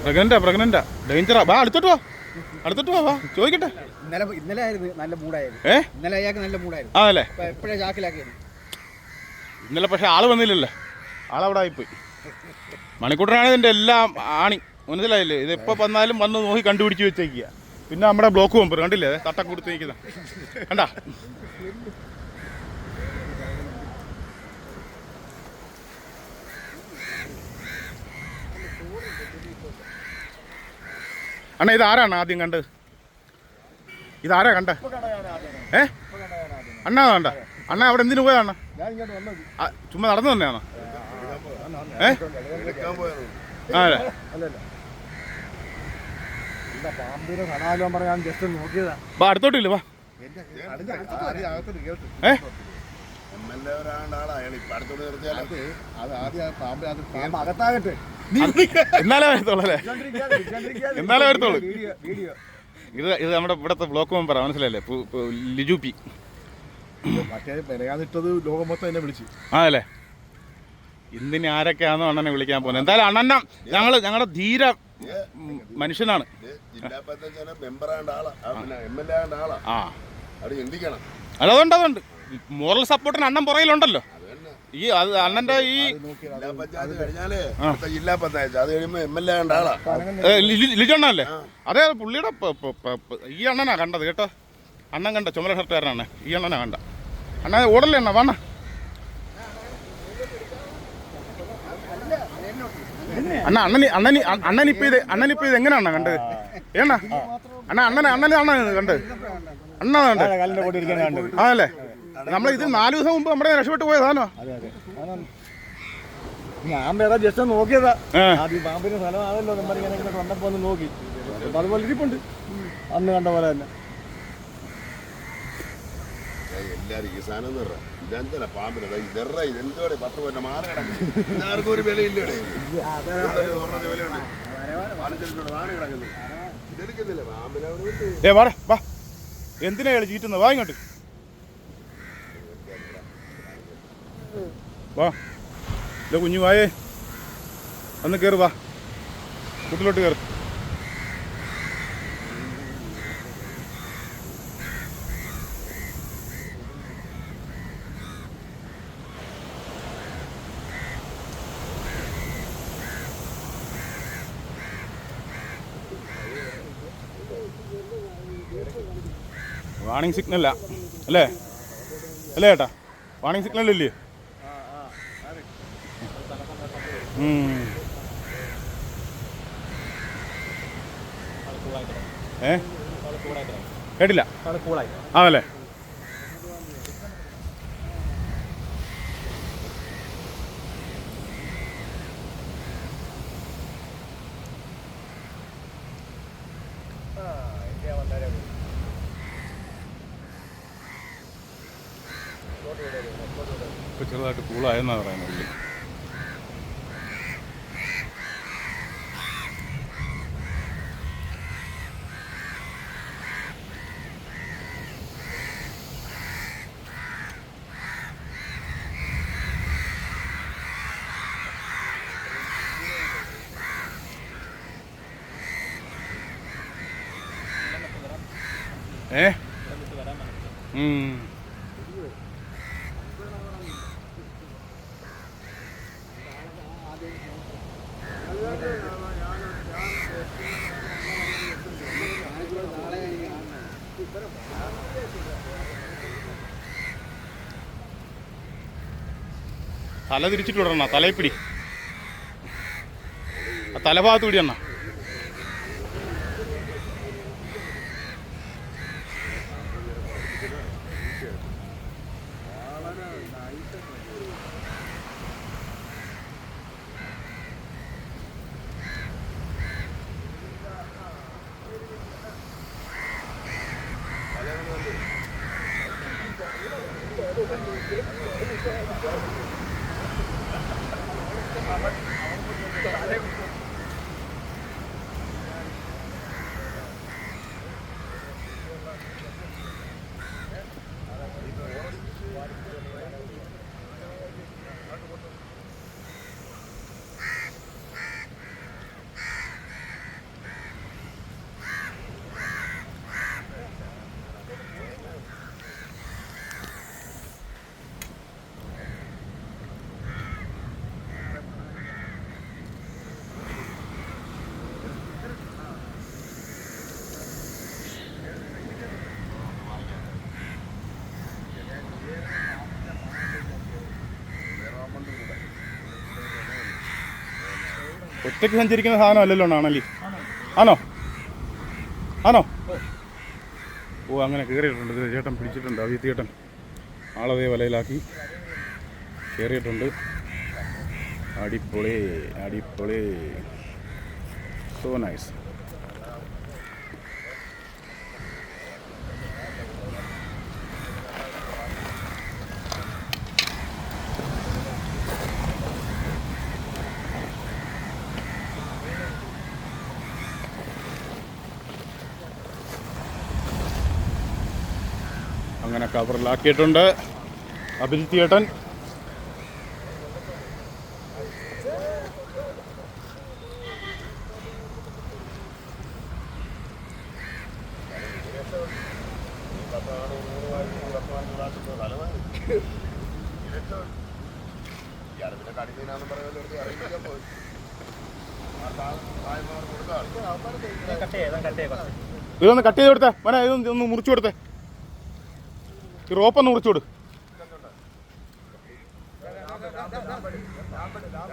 പ്രഗ്നന്റാ ഡേഞ്ചറാ. വാ അടുത്തോട്ട് വാ വാ ചോദിക്കട്ടെ. ഇന്നലെ ആയിരുന്നു നല്ല മൂടായിരുന്നു. ഇന്നലെ അയാൾക്ക് നല്ല മൂടായിരുന്നു. അതല്ലേ എപ്പോഴേ ചാക്കിലാക്കിയത്. ഇന്നലെ പക്ഷെ ആള് വന്നില്ലല്ലോ, ആളവിടെ ആയിപ്പോയി. മണിക്കൂട്ടനാണ് ഇതിൻ്റെ എല്ലാം ആണി, മനസ്സിലായില്ലേ? ഇത് എപ്പോൾ വന്നാലും വന്ന് നോക്കി കണ്ടുപിടിച്ച് വെച്ചേക്കുക. പിന്നെ നമ്മുടെ ബ്ലോക്ക് മെമ്പർ കണ്ടില്ലേ, തട്ട കൊടുത്ത് നിൽക്കുന്ന കണ്ടാ. അണ്ണാ ഇതാരാണ് ആദ്യം കണ്ടത്? ഇതാരാ കണ്ട? അണ്ണാ കണ്ട? അണ്ണാ അവിടെ എന്തിനു പോയതാണ്? ചുമ്മാ നടന്നു തന്നെയാണോ? അതെ. വാ അടുത്തോട്ടില്ല വാ. എന്നാലേ വരത്തോളല്ലേ? എന്നാലേ വരത്തോളൂ. ഇത് നമ്മുടെ ഇവിടുത്തെ ബ്ലോക്ക് മെമ്പറാ, മനസ്സിലല്ലേ? ലിജു പി. ലോകം മൊത്തം എന്നെ വിളിച്ചു. അതല്ലേ, ഇന്നിനി ആരൊക്കെയാണോ അണ്ണനെ വിളിക്കാൻ പോകുന്നത്. എന്തായാലും അണ്ണൻ ഞങ്ങളുടെ ധീര മനുഷ്യനാണ്. അതുകൊണ്ട് മോറൽ സപ്പോർട്ടിന് അണ്ണൻ പുറകിലുണ്ടല്ലോ. ഈ അണ്ണന്റെ ഈ ലിജണ്ണല്ലേ, അതെ പുള്ളിയുടെ ഈ അണ്ണനാ കണ്ടത് കേട്ടോ. അണ്ണൻ കണ്ട ചുമല ഷർട്ടുകാരനാണ് ഈ അണ്ണനാ കണ്ട. അണ്ണ ഓടല്ലേ അണ്ണ വേണ. അണ്ണനിപ്പോ ഇത് എങ്ങനെയാണ കണ്ടത്? ഏണ്ണ അണ്ണനാണ് കണ്ടത്. അണ്ണാ കണ്ടത്. അതല്ലേ, നമ്മളിത് 4 ദിവസം മുമ്പ് നമ്മുടെ രക്ഷപ്പെട്ടു പോയ സാധനോ. ഞാൻ വേറെ ജസ്റ്റ് നോക്കിയതാ, പാമ്പിന്റെ സ്ഥലമാണല്ലോ നമ്മളിങ്ങനെ കണ്ടപ്പോ ഒന്ന് നോക്കി. അതുപോലെ ഇരിപ്പുണ്ട് അന്ന് കണ്ട പോലെ തന്നെ. എല്ലാരും ഈ സാധനം ഇതെന്താ പാമ്പിനെ ഇതെന്തോടെ 10 കൊല്ലം മാറി കിടക്കും. ആർക്കും ഒരു വിലയില്ലേ? എന്തിനാ ചീറ്റുന്നത്? വാ ഇങ്ങോട്ട് വാ. ഇല്ല കുഞ്ഞു വായേ, ഒന്ന് കയറി വാ, കൂട്ടിലോട്ട് കയറി. വാണിംഗ് സിഗ്നലാ അല്ലേ? അല്ലേ ചേട്ടാ, വാണിംഗ് സിഗ്നൽ ഇല്ലേ? കേട്ടില്ല. അതല്ലേ, ഇപ്പൊ ചെറുതായിട്ട് കൂളായെന്നാ പറയുന്നത്. തല തിരിച്ചിട്ട് വിടണ, തലയിപ്പിടി, തലഭാഗത്ത് പിടി അണ്ണ. ഒറ്റയ്ക്ക് സഞ്ചരിക്കുന്ന സാധനം അല്ലല്ലോ ആണല്ലേ? ആണോ ആണോ? ഓ അങ്ങനെ കയറിയിട്ടുണ്ട്. ഇത് ചേട്ടൻ പിടിച്ചിട്ടുണ്ട്. അവിയത്തി ചേട്ടൻ ആളതേ വലയിലാക്കി കയറിയിട്ടുണ്ട്. അടിപൊളി അടിപൊളി, സോ നൈസ്. അങ്ങനെ കവറിലാക്കിയിട്ടുണ്ട് അഭിജിത്ത് ചേട്ടൻ. ഇതൊന്ന് കട്ട് ചെയ്ത് കൊടുത്തേ മോനെ, ഇതൊന്ന് മുറിച്ചു കൊടുത്തേ. ഈ റോപ്പൊന്ന് മുറിച്ചു കൊടു.